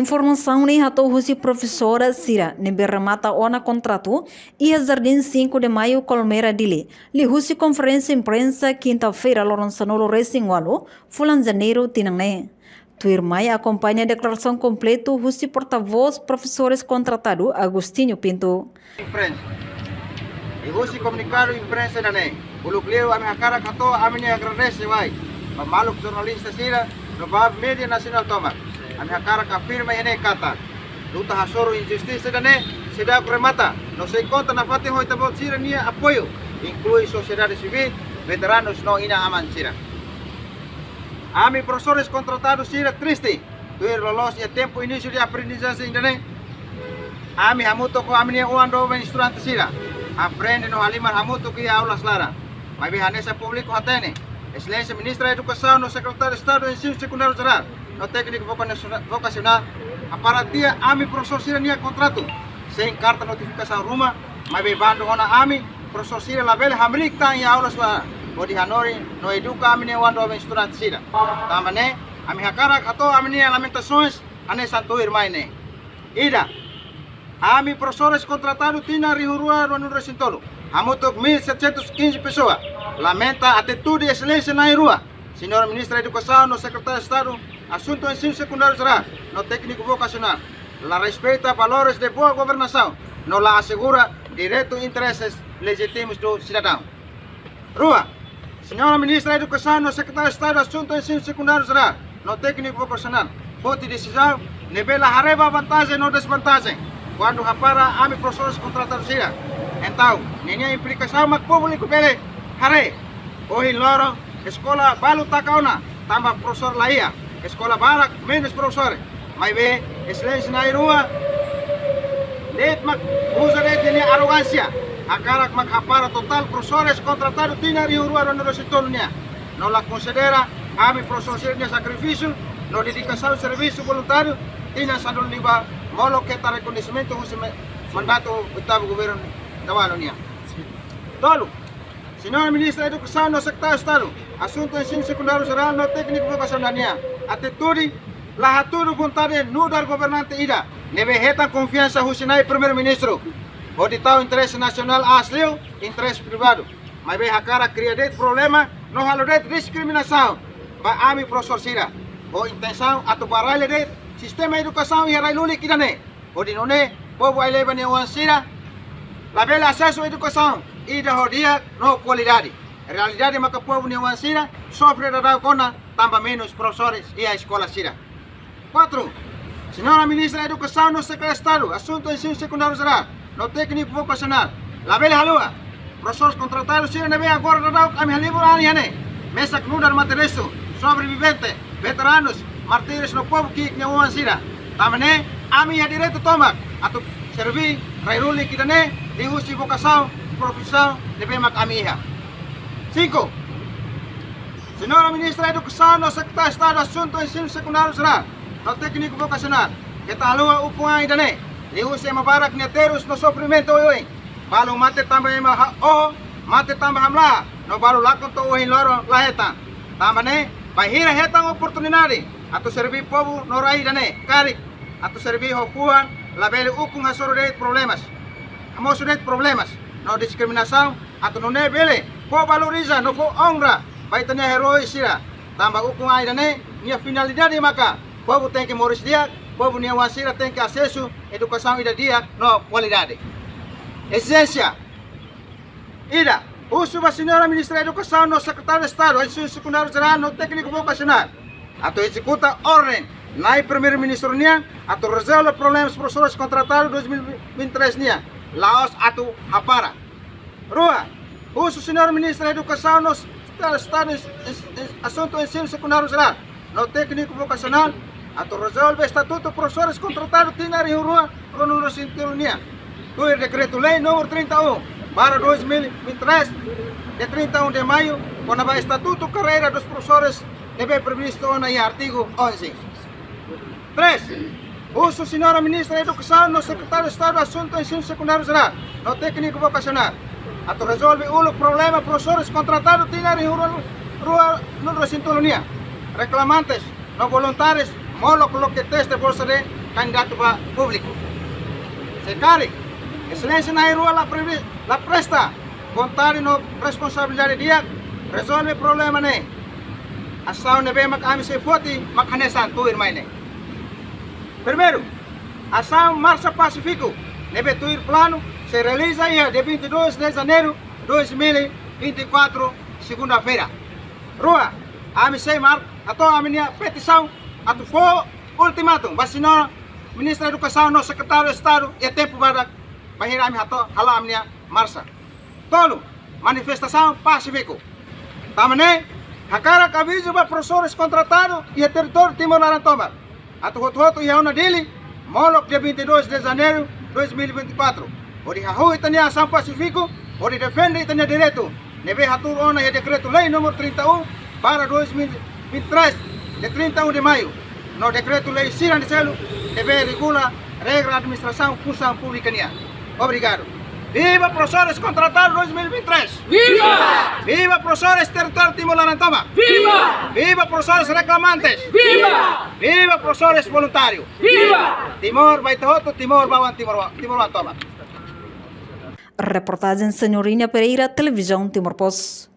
Informação nem ratou Rússia professora Sira, nebe remata ona contrato, e a Jardim 5 de maio Colmeira Dili. Li Rússia conferência imprensa quinta-feira Lorençanolo Racing Walo, Fulan Janeiro Tinangne. Tuir Maia acompanha a declaração completa Rússia porta-voz professores contratado Agostinho Pinto. Imprensa. E Rússia comunicado imprensa nane. Uluk liu ami hakara kato ami ni agradece vai. Pamaluk jornalista Sira, no bab media nasional toma. Ami hakara ka firma ene kata. Luta hasoro injustiça dane, sida remata. No sei conta na fati hoita bot Sira nia apoio, inclui sociedade civil, veteranos no ina aman Sira. Ami professores contratados Sira triste. Tuir lolos ya tempo início de aprendizagem dane. Ami hamuto ko ami nia uando ben instrumento Sira. Aprende no halimar hamuto ki aulas lara. Mas bihanesa público hatene. Excelência Ministra da Educação, no Secretário de Estado do Ensino Secundário Geral, no Técnico Vocacional, a paratia AMI professor Sira nia contrato, sem carta notificação ruma, mas bebando ona AMI, professor Sira label hamrik ta em aulas lá, bodi hanori no educa AMI nia wando ben estudante Sira. Tamane, AMI hakara kato AMI nia lamentações, ane santo irmãine. Ida, AMI professores contratados tina rihurua no recintolo. Hamutok 1.715 pessoas. Lamenta a atitude de excelência na rua. Senhora Ministra da Educação, no Secretário de Estado, Assunto Ensino Secundário Geral, no Técnico Vocacional. La respeita valores de boa governação. Não la assegura direito e interesses legítimos do cidadão. Rua. Senhora Ministra da Educação, no Secretário de Estado, Assunto Ensino Secundário Geral, no Técnico Vocacional. Ponte de decisão, nivela hareba vantagem ou desvantagem. Quando rapara ami professores contratados Sira. Então, nenhuma implicação mas público pele hare. Ohi loro, escola balu takauna, tambah professor laia. Escola barak menos professor. Mas be, excelência na rua. Det mak usa det ni arrogancia. Akarak mak hapara total professores contratados tina rua no recitolnya. No la considera ami professor nia sacrifício, no dedicação serviço voluntário, tina sadul liba molo que ta reconhecimento usa mandato do governo da Walonia. Tolo, Senhora Ministra da Educação, no Secretário de Estado, Assunto Ensino Secundário Geral, no Técnico Vocacional, atitude, lahaturo vontade no dar governante ida, neve reta confiança husinai primeiro-ministro, oditau interesse nacional asliu, interesse privado, mas be hakara cria det problema, no halo det discriminação, ba ami professor Sira, o intenção atu baralha det sistema educação e rai luli kidane, odinone, povo ai leva ne Sira. La bela acesso à educação e da rodia no qualidade. Realidade maka povo Niuan Sira sofre da kona também menos professores e a escola Sira. 4. Senhora Ministra da Educação no Secretário de Estado, Assunto Ensino Secundário Geral, no Técnico Vocacional. La bela halua. Professores contratados Sira nebe agora da kami halibur aliane. Mesa knudar materisto, sobrevivente, veteranos, martires no povo que Niuan Sira. Tamane ami ya direito toma atau servi rairuli kitane di Rússia vocação profissão de mak amiha. 5. Senhora Ministra da Educação, no Secretário de Estado, Assunto Ensino Secundário Geral, no Técnico Vocacional, que ta halua upuan idane di Rússia mabarak neteros no sofrimento oi. Balu mate também mate também hamla no balu lakon to oi loro laheta. Tambane bahira hetang oportunidade atau servi povo no rai dane kari atau servi hofuan labele ukung hasoro det problemas. Amos det problemas. No diskriminação atau no nebele po valoriza no po honra baitanya heroi Sira. Tambah ukung ai dane nia finalidade maka povo tem que moris dia, povo nia wasira tem que acesso educação ida dia no qualidade. Essência. Ida, uso ba Senhora Ministra da Educação no Secretário de Estado, Ensino Secundário Geral no Técnico Vocacional. Atau executa ordem na primeiro-ministro nia atau resolve problemas professores contratados 2023 nia. Laos atau hapara. Rua, uso Senhora Ministra da Educação no Estado Assunto Ensino Secundário Geral, no Técnico Vocacional, atau resolve estatuto professores contratados tina rua no recintolo nia. Tuir Decreto-Lei número 31, para 2023, de 31 de maio, com o Estatuto Carreira dos Professores, deve previsto no artigo 11. 3. Uso Senhora Ministra da Educação no Secretário de Estado Assunto Ensino Secundário Geral, no Técnico Vocacional. Atau resolve o problema professores contratados tina rua no recintolo nia. Reclamantes, no voluntários, molo que teste bolsa de candidato para público. Secari, excelência na rua la presta, contar no responsabilidade dia, resolve problema né. Asaw nebe kami se foti makhanesan tuir maine. Primeiro, ação Marcha Pacífico, nebe tuir plano se realiza de 22 de janeiro 2024, segunda-feira. Rua, ami sei mar, atau a minha petição, atu for ultimatum, basino Ministro da Educação, no Secretário de Estado, e tempo para bahira ami hato hala a minha marcha. Tolo, manifestação pacífico. Tamane, hakara kaviso para professores contratados e território Timor-Leste. Atu hoto e hauna dele, molok dia 22 de janeiro 2024. Ori hahu itania ação pacífico, ori defende itania direito. Nebe hatur ona e decreto lei número 31 para 2023 de 31 de maio. No decreto lei Sira de Selo deve regula regra administração função pública nia. Obrigado. Viva professores contratados 2023! Viva! Viva professores território Timor-Leste! Viva! Viva professores reclamantes! Viva! Viva professores voluntários! Viva! Timor vai todo, Timor bawan Timor-Leste. Reportagem Senhorinha Pereira, Televisão Timor Post.